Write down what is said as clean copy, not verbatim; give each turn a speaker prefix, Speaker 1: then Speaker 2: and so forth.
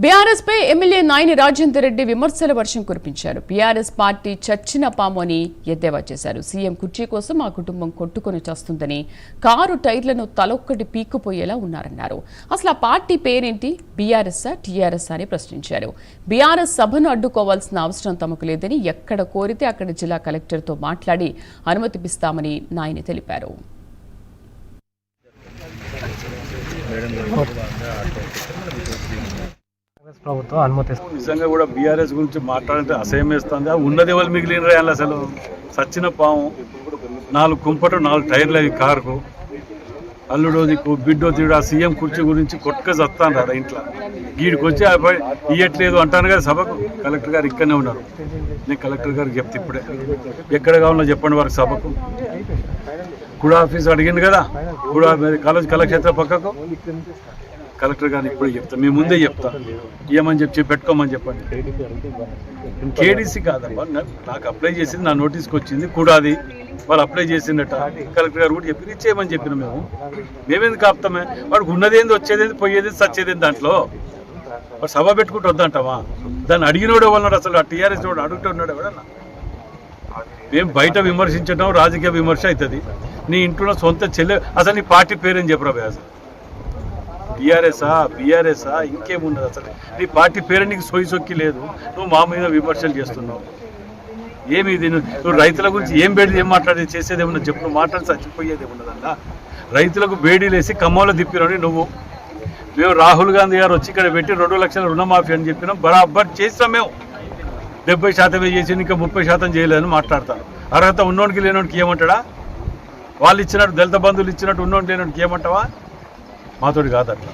Speaker 1: BRS పై MLA Nayani Rajender Reddy విమర్శల వర్షం కురిపించారు. బీఆర్ఎస్ పార్టీ చచ్చిన పాము అని ఎద్దేవా చేశారు. సీఎం కుర్చీ కోసం ఆ కుటుంబం కొట్టుకొని చేస్తుందని, కారు టైర్లను తలొక్కటి పీక్కుపోయేలా ఉన్నారన్నారు. అసలు ఆ పార్టీ పేరేంటి, బీఆర్ఎస్ టీఆర్ఎస్ అని ప్రశ్నించారు. బీఆర్ఎస్ సభను అడ్డుకోవాల్సిన అవసరం తమకు లేదని, ఎక్కడ కోరితే అక్కడ జిల్లా కలెక్టర్తో మాట్లాడి అనుమతిపిస్తామని నాయని తెలిపారు.
Speaker 2: నిజంగా కూడా బీఆర్ఎస్ గురించి మాట్లాడితే అసహ్యం వేస్తుంది. ఉన్నది ఎవరు మిగిలిన రాయాలి? అసలు సచ్చిన పాము, 4 కుంపటు 4 టైర్లు అవి కారుకు, అల్లుడో దిక్కు బిడ్డో తీడు. ఆ సీఎం కుర్చీ గురించి కొట్టుక చస్తాను రాడా ఇంట్లో. గీడికి వచ్చి ఇయ్యట్లేదు అంటాను కదా సభకు. కలెక్టర్ గారు ఇక్కడనే ఉన్నారు. నేను కలెక్టర్ గారికి చెప్తే ఇప్పుడే ఎక్కడ కావాలో చెప్పండి వారికి సభకు. కూడా ఆఫీస్ అడిగింది కదా, కూడా కాలేజ్ కళాక్షేత్ర పక్కకు. కలెక్టర్ గారిని ఇప్పుడే చెప్తా, మీ ముందే చెప్తా. ఏమని చెప్పి పెట్టుకోమని చెప్పండి. కేడీసీ కాదమ్మా, నాకు అప్లై చేసింది, నా నోటీస్కి వచ్చింది కూడాది. వాళ్ళు అప్లై చేసిందట. కలెక్టర్ గారు కూడా చెప్పి ఇచ్చేయమని చెప్పిన మేమెందుకు ఆపుతామే? వాడికి ఉన్నదేంది, వచ్చేదేంది, పోయేది, సచ్చేదేంది. దాంట్లో వాడు సభ పెట్టుకుంటూ వద్దంటావా? దాన్ని అడిగినోడే ఉన్నాడు. అసలు ఆ టీఆర్ఎస్ వాడు అడుగుతున్నాడు ఎవడన్నా. మేము బయట విమర్శించడం రాజకీయ విమర్శ అవుతుంది. నీ ఇంట్లో సొంత చెల్లె, అసలు నీ పార్టీ పేరేం చెప్పరా? అసలు బీఆర్ఎస్ఆ ఇంకేమున్నది? అసలు నీ పార్టీ పేరు నీకు సొక్కి లేదు. నువ్వు మా మీద విమర్శలు చేస్తున్నావు. ఏమి ఇది? నువ్వు రైతుల గురించి ఏం బేడీ ఏం మాట్లాడేది, చేసేది ఏమన్నా చెప్పు. నువ్వు మాట్లాడి చచ్చిపోయేది ఏమున్నదన్నా. రైతులకు బేడీలేసి ఖమ్మంలో తిప్పినని నువ్వు. మేము రాహుల్ గాంధీ గారు వచ్చి ఇక్కడ పెట్టి 2 లక్షల రుణమాఫీ అని చెప్పినాం. బరాబర్ చేస్తాం. మేము 70% చేసి ఇంకా 30% చేయలేదని మాట్లాడతాను. అర్హత ఉన్నోడికి లేనోడికి ఏమంటాడా? వాళ్ళు ఇచ్చినట్టు దళిత బంధువులు ఇచ్చినట్టు ఉన్నోడికి లేనోడికి ఏమంటావా? మాతోటి కాదు అట్లా.